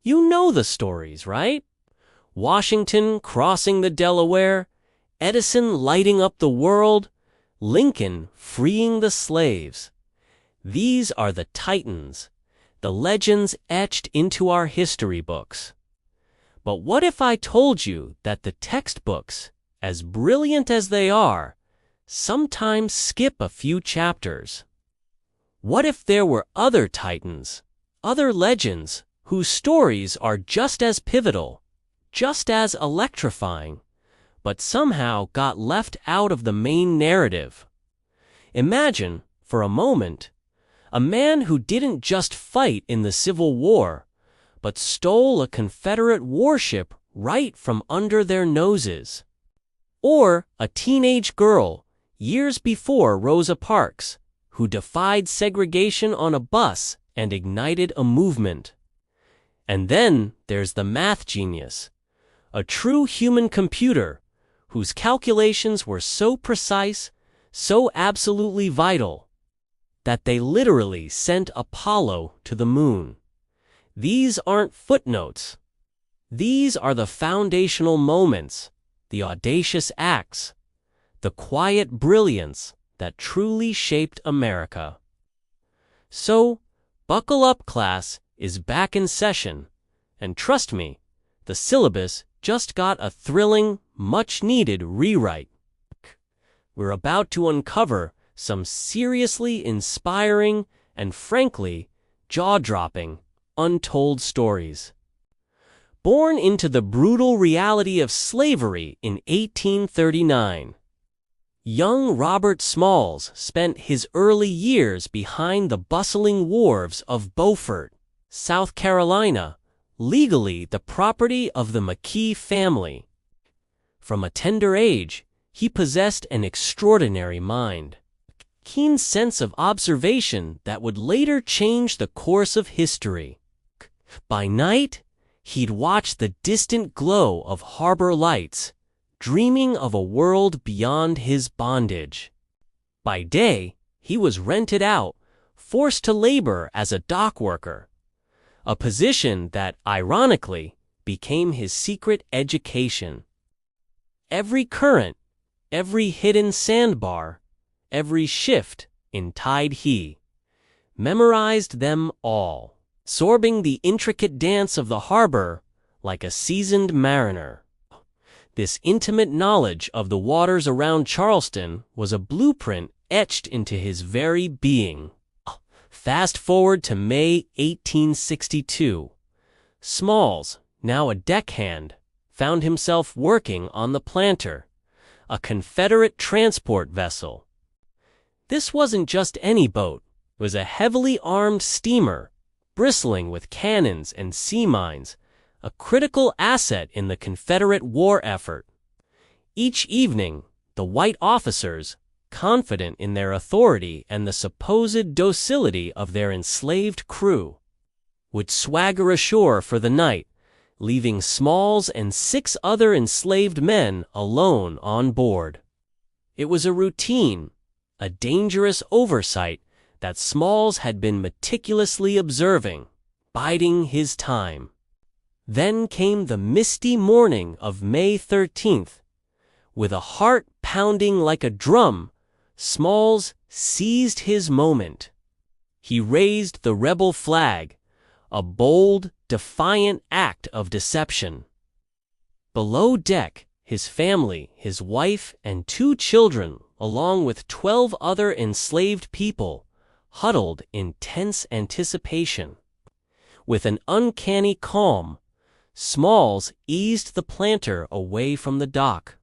You know the stories, right? Washington crossing the Delaware, Edison lighting up the world, Lincoln freeing the slaves. These are the titans, the legends etched into our history books. But what if I told you that the textbooks, as brilliant as they are, sometimes skip a few chapters? What if there were other titans, other legends, whose stories are just as pivotal, just as electrifying, but somehow got left out of the main narrative? Imagine, for a moment, a man who didn't just fight in the Civil War, but stole a Confederate warship right from under their noses. Or a teenage girl, years before Rosa Parks, who defied segregation on a bus and ignited a movement. And then there's the math genius, a true human computer whose calculations were so precise, so absolutely vital, that they literally sent Apollo to the moon. These aren't footnotes. These are the foundational moments, the audacious acts, the quiet brilliance that truly shaped America. So, buckle up, class is back in session, and trust me, the syllabus just got a thrilling, much-needed rewrite. We're about to uncover some seriously inspiring and frankly jaw-dropping untold stories. Born into the brutal reality of slavery in 1839, young Robert Smalls spent his early years behind the bustling wharves of Beaufort, South Carolina, legally the property of the McKee family. From a tender age, he possessed an extraordinary mind, a keen sense of observation that would later change the course of history. By night, he'd watch the distant glow of harbor lights, dreaming of a world beyond his bondage. By day, he was rented out, forced to labor as a dock worker, a position that, ironically, became his secret education. Every current, every hidden sandbar, every shift in tide he memorized them all, absorbing the intricate dance of the harbor like a seasoned mariner. This intimate knowledge of the waters around Charleston was a blueprint etched into his very being. Fast forward to May 1862. Smalls, now a deckhand, found himself working on the Planter, a Confederate transport vessel. This wasn't just any boat. It was a heavily armed steamer, bristling with cannons and sea mines, a critical asset in the Confederate war effort. Each evening, the white officers, confident in their authority and the supposed docility of their enslaved crew, would swagger ashore for the night, leaving Smalls and 6 other enslaved men alone on board. It was a routine, a dangerous oversight that Smalls had been meticulously observing, biding his time. Then came the misty morning of May 13th. With a heart pounding like a drum, Smalls seized his moment. He raised the rebel flag, a bold, defiant act of deception. Below deck, his family, his wife, and 2 children, along with 12 other enslaved people, huddled in tense anticipation. With an uncanny calm, Smalls eased the Planter away from the dock,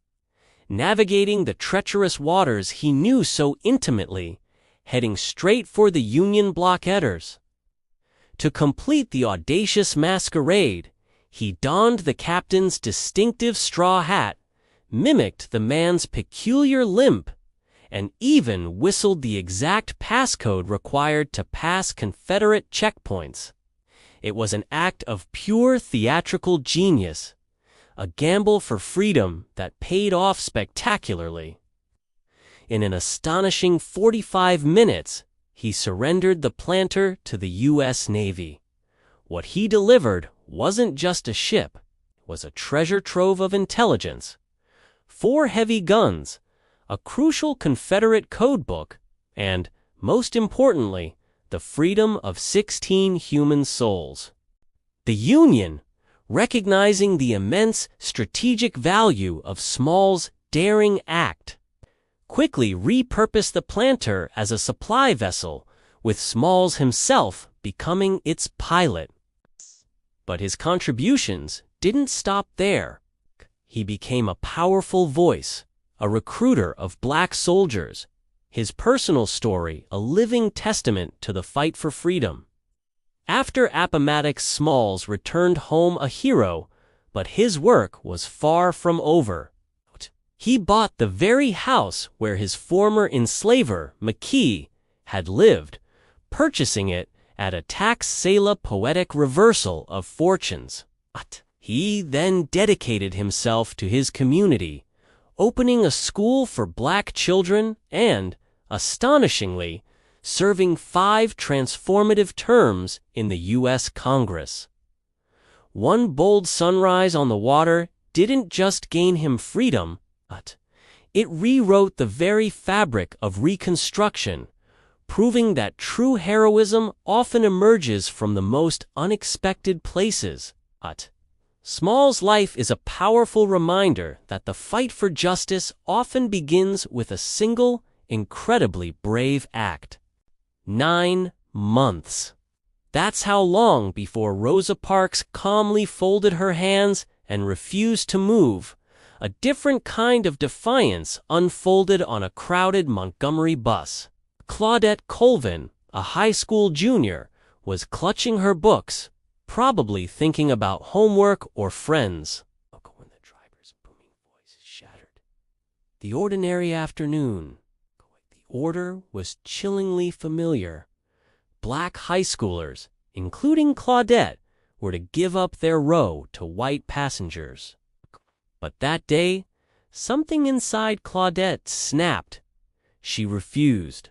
navigating the treacherous waters he knew so intimately, heading straight for the Union blockaders. To complete the audacious masquerade, he donned the captain's distinctive straw hat, mimicked the man's peculiar limp, and even whistled the exact passcode required to pass Confederate checkpoints. It was an act of pure theatrical genius, a gamble for freedom that paid off spectacularly. In an astonishing 45 minutes, he surrendered the Planter to the U.S. Navy, What he delivered wasn't just a ship, it was a treasure trove of intelligence. 4 heavy guns, a crucial Confederate codebook, and, most importantly, the freedom of 16 human souls. The Union, recognizing the immense strategic value of Small's daring act, quickly repurposed the Planter as a supply vessel, with Smalls himself becoming its pilot. But his contributions didn't stop there. He became a powerful voice, a recruiter of black soldiers, his personal story a living testament to the fight for freedom. After Appomattox, Smalls returned home a hero, but his work was far from over. He bought the very house where his former enslaver, McKee, had lived, purchasing it at a tax sale poetic reversal of fortunes. He then dedicated himself to his community, opening a school for black children and, astonishingly, serving 5 transformative terms in the U.S. Congress. One bold sunrise on the water didn't just gain him freedom, but it rewrote the very fabric of Reconstruction, proving that true heroism often emerges from the most unexpected places. Small's life is a powerful reminder that the fight for justice often begins with a single, incredibly brave act. 9 months. That's how long before Rosa Parks calmly folded her hands and refused to move. A different kind of defiance unfolded on a crowded Montgomery bus. Claudette Colvin, a high school junior, was clutching her books, probably thinking about homework or friends. When the driver's booming voice shattered. The ordinary afternoon. The order was chillingly familiar. Black high schoolers, including Claudette, were to give up their row to white passengers. But that day, something inside Claudette snapped. She refused.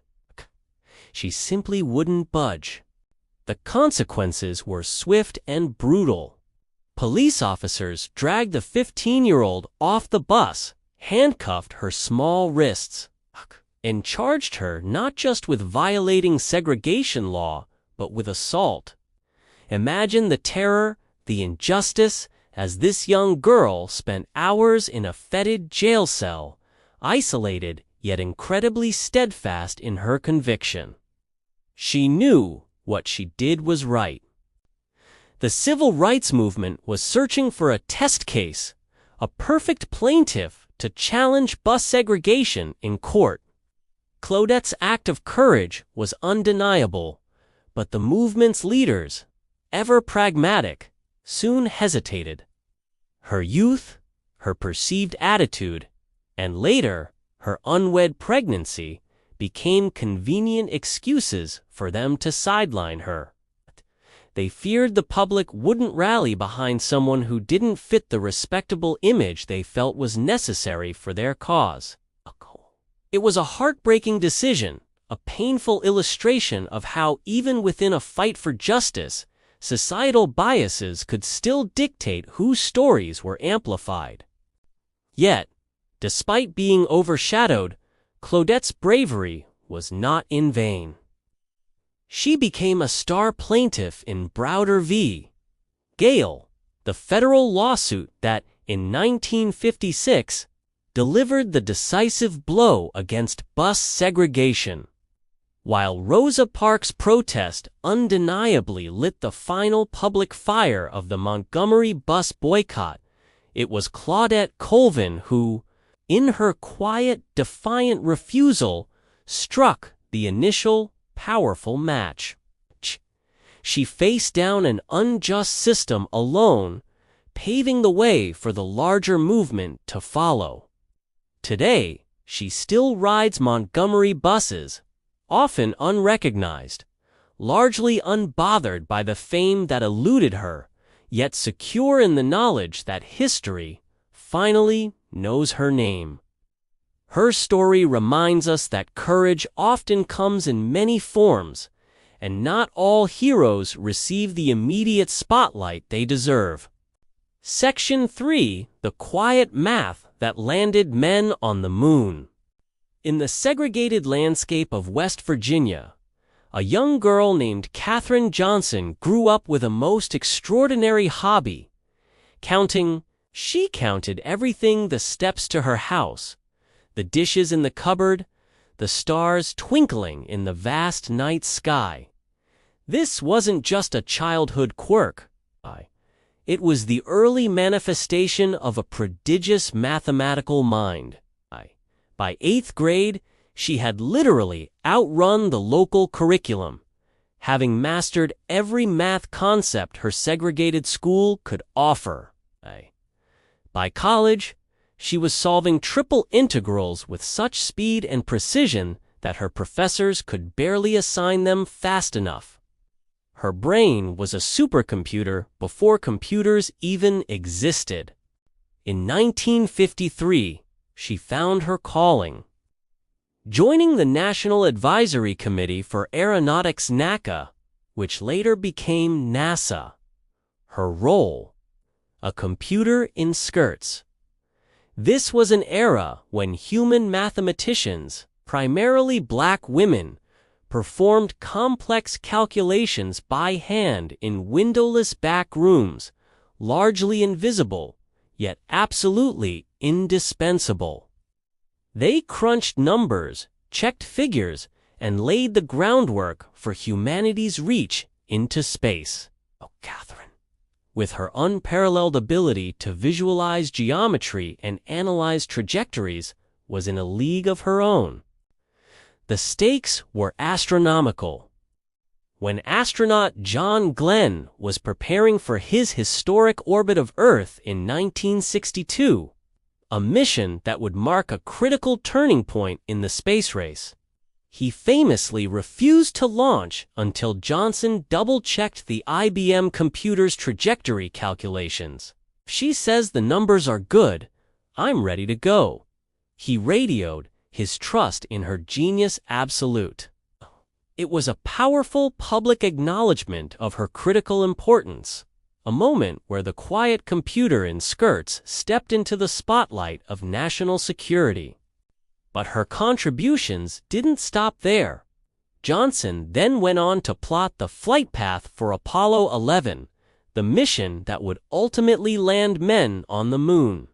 She simply wouldn't budge. The consequences were swift and brutal. Police officers dragged the 15-year-old off the bus, handcuffed her small wrists, and charged her not just with violating segregation law, but with assault. Imagine the terror, the injustice, as this young girl spent hours in a fetid jail cell, isolated yet incredibly steadfast in her conviction. She knew what she did was right. The civil rights movement was searching for a test case, a perfect plaintiff to challenge bus segregation in court. Claudette's act of courage was undeniable, but the movement's leaders, ever pragmatic, soon hesitated. Her youth, her perceived attitude, and later, her unwed pregnancy became convenient excuses for them to sideline her. They feared the public wouldn't rally behind someone who didn't fit the respectable image they felt was necessary for their cause. It was a heartbreaking decision, a painful illustration of how even within a fight for justice, societal biases could still dictate whose stories were amplified. Yet, despite being overshadowed, Claudette's bravery was not in vain. She became a star plaintiff in Browder v. Gale, the federal lawsuit that, in 1956, delivered the decisive blow against bus segregation. While Rosa Parks' protest undeniably lit the final public fire of the Montgomery bus boycott, it was Claudette Colvin who, in her quiet, defiant refusal, struck the initial, powerful match. She faced down an unjust system alone, paving the way for the larger movement to follow. Today, she still rides Montgomery buses, often unrecognized, largely unbothered by the fame that eluded her, yet secure in the knowledge that history, finally, knows her name. Her story reminds us that courage often comes in many forms, and not all heroes receive the immediate spotlight they deserve. Section 3: The Quiet Math That Landed Men on the Moon. In the segregated landscape of West Virginia, a young girl named Katherine Johnson grew up with a most extraordinary hobby. She counted everything: the steps to her house, the dishes in the cupboard, the stars twinkling in the vast night sky. This wasn't just a childhood quirk. It was the early manifestation of a prodigious mathematical mind. By 8th grade, she had literally outrun the local curriculum, having mastered every math concept her segregated school could offer. By college, she was solving triple integrals with such speed and precision that her professors could barely assign them fast enough. Her brain was a supercomputer before computers even existed. In 1953, she found her calling. Joining the National Advisory Committee for Aeronautics (NACA), which later became NASA. Her role: a computer in skirts. This was an era when human mathematicians, primarily black women, performed complex calculations by hand in windowless back rooms, largely invisible, yet absolutely indispensable. They crunched numbers, checked figures, and laid the groundwork for humanity's reach into space. Katherine, with her unparalleled ability to visualize geometry and analyze trajectories, was in a league of her own. The stakes were astronomical. When astronaut John Glenn was preparing for his historic orbit of Earth in 1962, a mission that would mark a critical turning point in the space race, he famously refused to launch until Johnson double-checked the IBM computer's trajectory calculations. "She says the numbers are good. I'm ready to go," he radioed, his trust in her genius absolute. It was a powerful public acknowledgement of her critical importance, a moment where the quiet computer in skirts stepped into the spotlight of national security. But her contributions didn't stop there. Johnson then went on to plot the flight path for Apollo 11, the mission that would ultimately land men on the moon.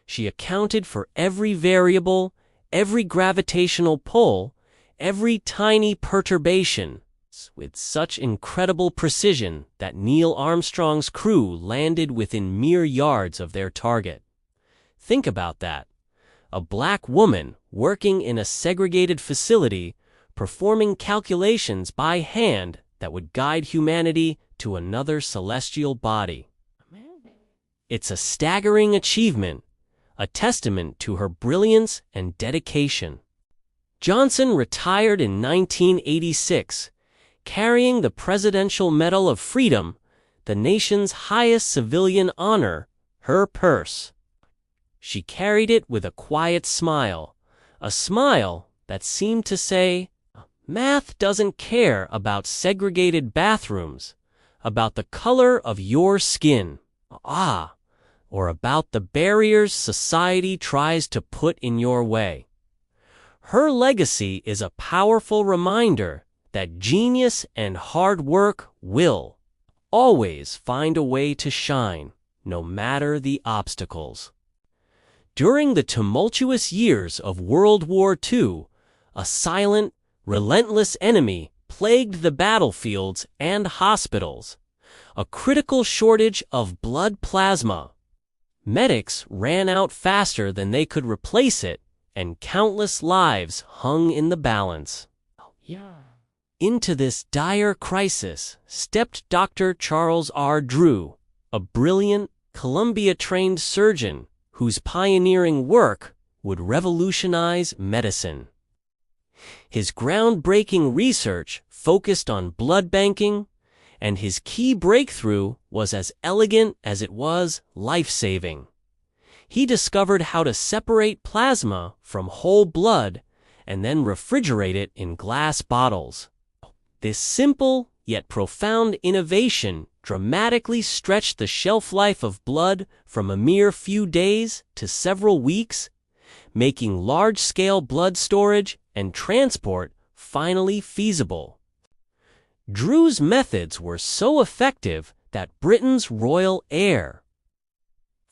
She accounted for every variable, every gravitational pull, every tiny perturbation, with such incredible precision that Neil Armstrong's crew landed within mere yards of their target. Think about that. A black woman working in a segregated facility, performing calculations by hand that would guide humanity to another celestial body. It's a staggering achievement, a testament to her brilliance and dedication. Johnson retired in 1986, carrying the Presidential Medal of Freedom, the nation's highest civilian honor, her purse. She carried it with a quiet smile, a smile that seemed to say, "Math doesn't care about segregated bathrooms, about the color of your skin, or about the barriers society tries to put in your way." Her legacy is a powerful reminder that genius and hard work will always find a way to shine, no matter the obstacles. During the tumultuous years of World War II, a silent, relentless enemy plagued the battlefields and hospitals: a critical shortage of blood plasma. Medics ran out faster than they could replace it, and countless lives hung in the balance. Into this dire crisis stepped Dr. Charles R. Drew, a brilliant, Columbia-trained surgeon whose pioneering work would revolutionize medicine. His groundbreaking research focused on blood banking, and his key breakthrough was as elegant as it was life-saving. He discovered how to separate plasma from whole blood and then refrigerate it in glass bottles. This simple yet profound innovation dramatically stretched the shelf life of blood from a mere few days to several weeks, making large-scale blood storage and transport finally feasible. Drew's methods were so effective that Britain's royal heir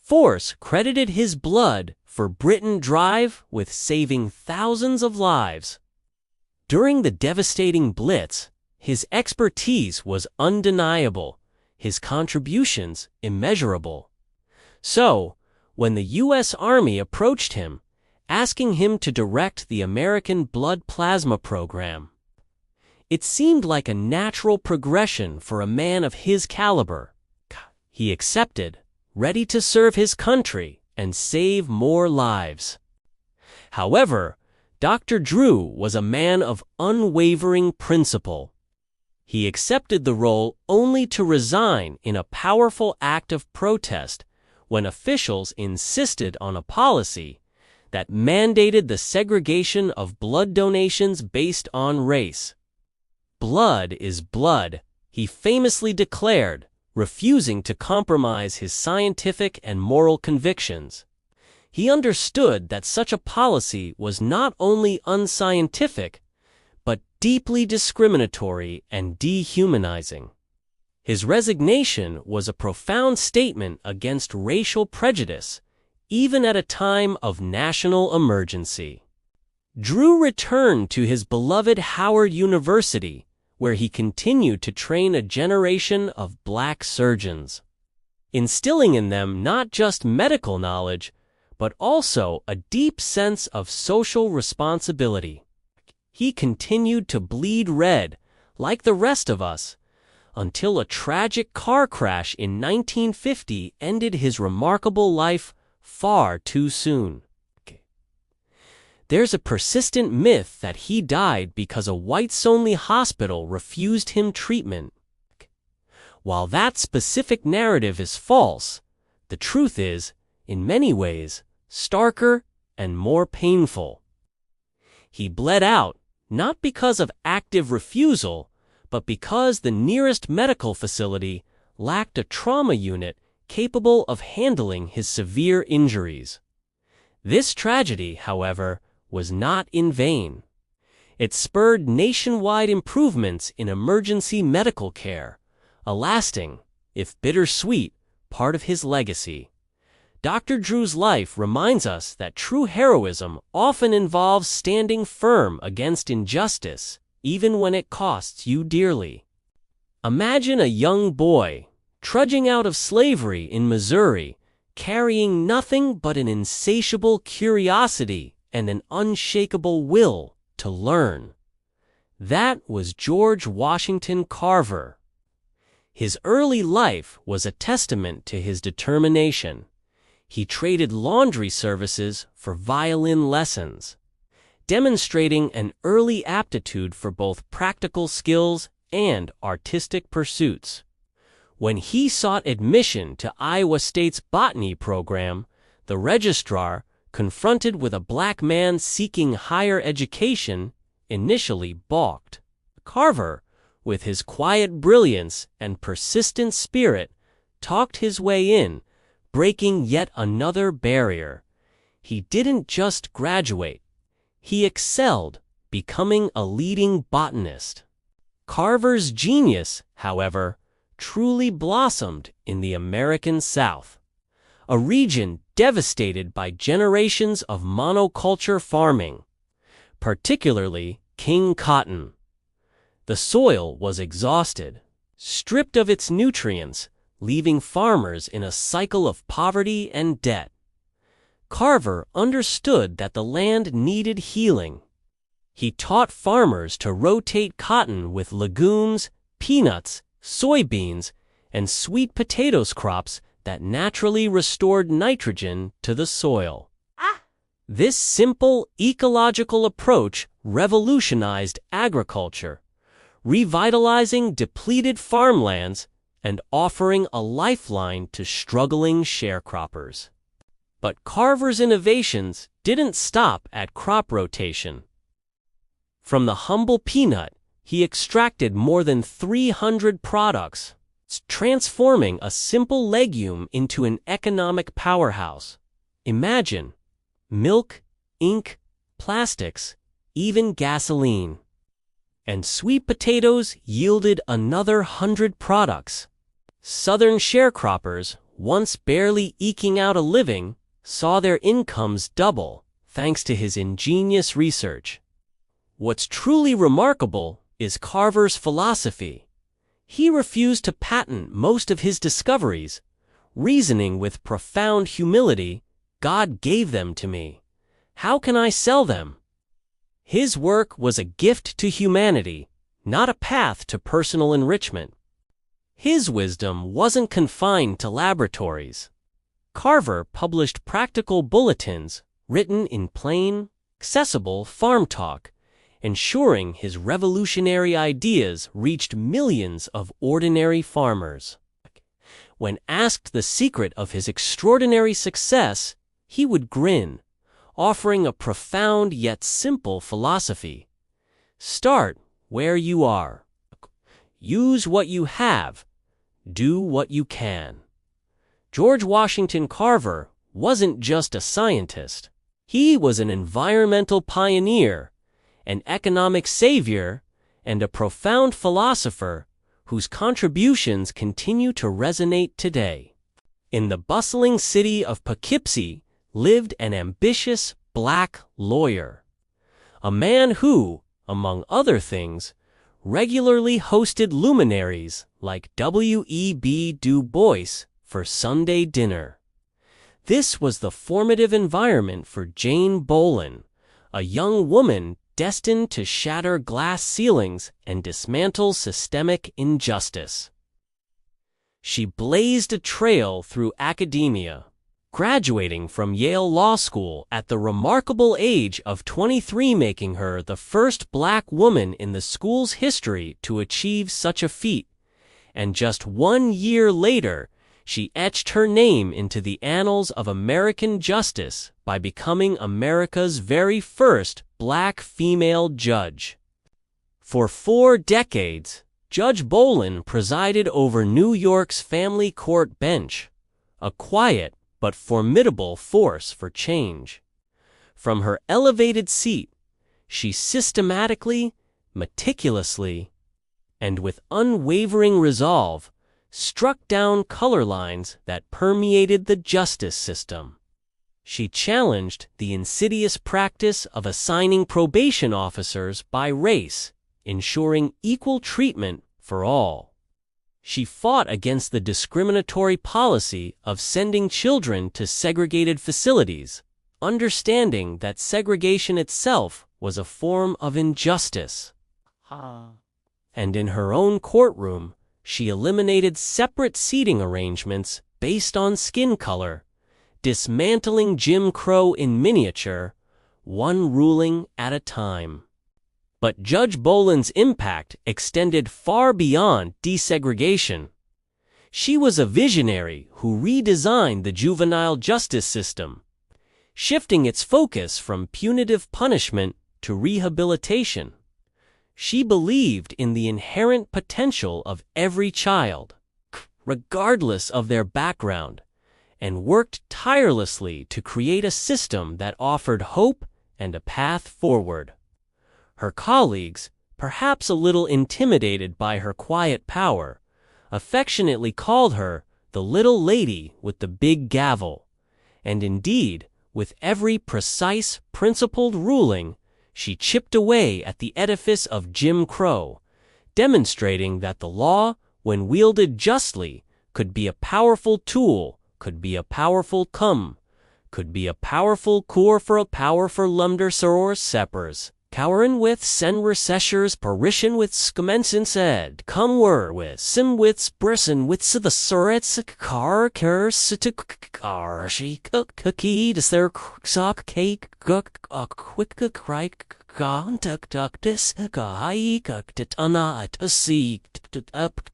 Force credited his blood for Britain Drive with saving thousands of lives. During the devastating Blitz, his expertise was undeniable, his contributions immeasurable. So, when the U.S. Army approached him, asking him to direct the American blood plasma program, it seemed like a natural progression for a man of his caliber. He accepted, ready to serve his country and save more lives. However, Dr. Drew was a man of unwavering principle. He accepted the role only to resign in a powerful act of protest when officials insisted on a policy that mandated the segregation of blood donations based on race. "Blood is blood," he famously declared, refusing to compromise his scientific and moral convictions. He understood that such a policy was not only unscientific, but deeply discriminatory and dehumanizing. His resignation was a profound statement against racial prejudice, even at a time of national emergency. Drew returned to his beloved Howard University, where he continued to train a generation of black surgeons, instilling in them not just medical knowledge, but also a deep sense of social responsibility. He continued to bleed red, like the rest of us, until a tragic car crash in 1950 ended his remarkable life far too soon. There's a persistent myth that he died because a whites-only hospital refused him treatment. While that specific narrative is false, the truth is, in many ways, starker and more painful. He bled out, not because of active refusal, but because the nearest medical facility lacked a trauma unit capable of handling his severe injuries. This tragedy, however, was not in vain. It spurred nationwide improvements in emergency medical care, a lasting, if bittersweet, part of his legacy. Dr. Drew's life reminds us that true heroism often involves standing firm against injustice, even when it costs you dearly. Imagine a young boy, trudging out of slavery in Missouri, carrying nothing but an insatiable curiosity and an unshakable will to learn. That was George Washington Carver. His early life was a testament to his determination. He traded laundry services for violin lessons, demonstrating an early aptitude for both practical skills and artistic pursuits. When he sought admission to Iowa State's botany program, the registrar, confronted with a black man seeking higher education, initially balked. Carver, with his quiet brilliance and persistent spirit, talked his way in, breaking yet another barrier. He didn't just graduate. He excelled, becoming a leading botanist. Carver's genius, however, truly blossomed in the American South, a region devastated by generations of monoculture farming, particularly king cotton. The soil was exhausted, stripped of its nutrients, leaving farmers in a cycle of poverty and debt. Carver understood that the land needed healing. He taught farmers to rotate cotton with legumes, peanuts, soybeans, and sweet potatoes crops that naturally restored nitrogen to the soil. This simple ecological approach revolutionized agriculture, revitalizing depleted farmlands and offering a lifeline to struggling sharecroppers. But Carver's innovations didn't stop at crop rotation. From the humble peanut, he extracted more than 300 products, transforming a simple legume into an economic powerhouse. Imagine milk, ink, plastics, even gasoline. And sweet potatoes yielded another 100 products. Southern sharecroppers, once barely eking out a living, saw their incomes double thanks to his ingenious research. What's truly remarkable is Carver's philosophy. He refused to patent most of his discoveries, reasoning with profound humility, "God gave them to me. How can I sell them?" His work was a gift to humanity, not a path to personal enrichment. His wisdom wasn't confined to laboratories. Carver published practical bulletins written in plain, accessible farm talk, ensuring his revolutionary ideas reached millions of ordinary farmers. When asked the secret of his extraordinary success, he would grin, offering a profound yet simple philosophy. Start where you are. Use what you have. Do what you can. George Washington Carver wasn't just a scientist. He was an environmental pioneer, an economic savior, and a profound philosopher whose contributions continue to resonate today. In the bustling city of Poughkeepsie lived an ambitious black lawyer, a man who, among other things, regularly hosted luminaries like W.E.B. Du Bois for Sunday dinner. This was the formative environment for Jane Bolin, a young woman destined to shatter glass ceilings and dismantle systemic injustice. She blazed a trail through academia, graduating from Yale Law School at the remarkable age of 23, making her the first black woman in the school's history to achieve such a feat. And just 1 year later, she etched her name into the annals of American justice by becoming America's very first black female judge. For 4 decades, Judge Bolin presided over New York's family court bench, a quiet but formidable force for change. From her elevated seat, she systematically, meticulously, and with unwavering resolve, struck down color lines that permeated the justice system. She challenged the insidious practice of assigning probation officers by race, ensuring equal treatment for all. She fought against the discriminatory policy of sending children to segregated facilities, understanding that segregation itself was a form of injustice. And in her own courtroom, she eliminated separate seating arrangements based on skin color, dismantling Jim Crow in miniature, one ruling at a time. But Judge Bolin's impact extended far beyond desegregation. She was a visionary who redesigned the juvenile justice system, shifting its focus from punitive punishment to rehabilitation. She believed in the inherent potential of every child, regardless of their background, and worked tirelessly to create a system that offered hope and a path forward. Her colleagues, perhaps a little intimidated by her quiet power, affectionately called her the little lady with the big gavel. And indeed, with every precise, principled ruling, she chipped away at the edifice of Jim Crow, demonstrating that the law, when wielded justly, could be a powerful tool, could be a powerful could be a powerful core for a power for lumder soror separs. Cowerin with sen recessures parishin with scumensin said, come were with sim with sbrissin with the surets car car she cookie to their sock cake cook a quick crike contact duck this guy cooked it on to see up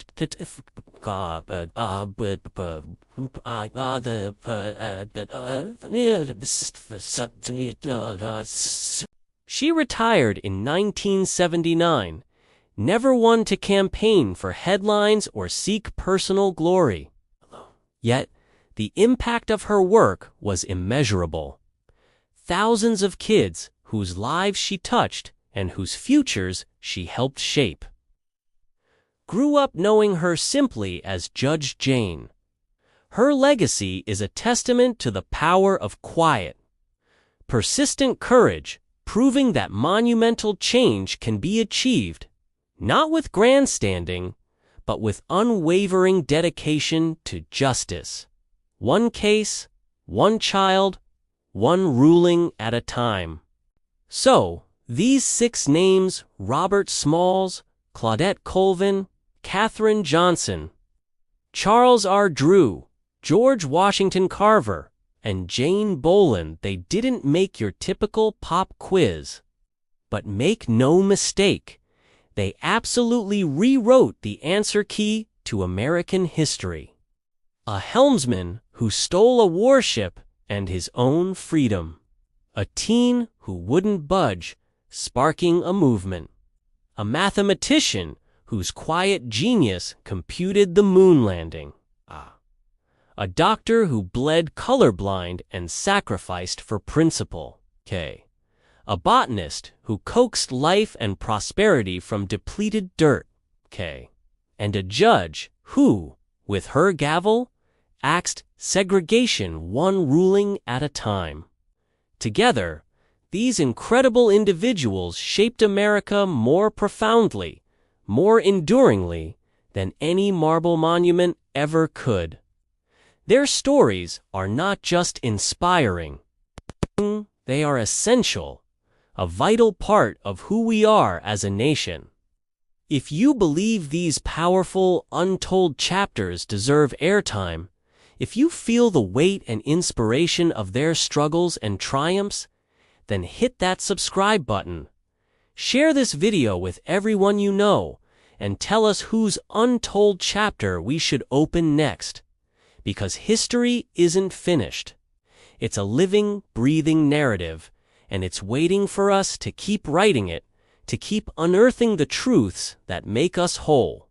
She retired in 1979, never one to campaign for headlines or seek personal glory. Yet, the impact of her work was immeasurable. Thousands of kids whose lives she touched and whose futures she helped shape grew up knowing her simply as Judge Jane. Her legacy is a testament to the power of quiet, persistent courage, proving that monumental change can be achieved, not with grandstanding, but with unwavering dedication to justice. One case, one child, one ruling at a time. So, these 6 names, Robert Smalls, Claudette Colvin, Katherine Johnson, Charles R. Drew, George Washington Carver, and Jane Boland, they didn't make your typical pop quiz. But make no mistake, they absolutely rewrote the answer key to American history. A helmsman who stole a warship and his own freedom. A teen who wouldn't budge, sparking a movement. A mathematician whose quiet genius computed the moon landing. A doctor who bled colorblind and sacrificed for principle. A botanist who coaxed life and prosperity from depleted dirt. And a judge who, with her gavel, axed segregation one ruling at a time. Together, these incredible individuals shaped America more profoundly, more enduringly than any marble monument ever could. Their stories are not just inspiring, they are essential, a vital part of who we are as a nation. If you believe these powerful, untold chapters deserve airtime, if you feel the weight and inspiration of their struggles and triumphs, then hit that subscribe button. Share this video with everyone you know, and tell us whose untold chapter we should open next. Because history isn't finished. It's a living, breathing narrative, and it's waiting for us to keep writing it, to keep unearthing the truths that make us whole.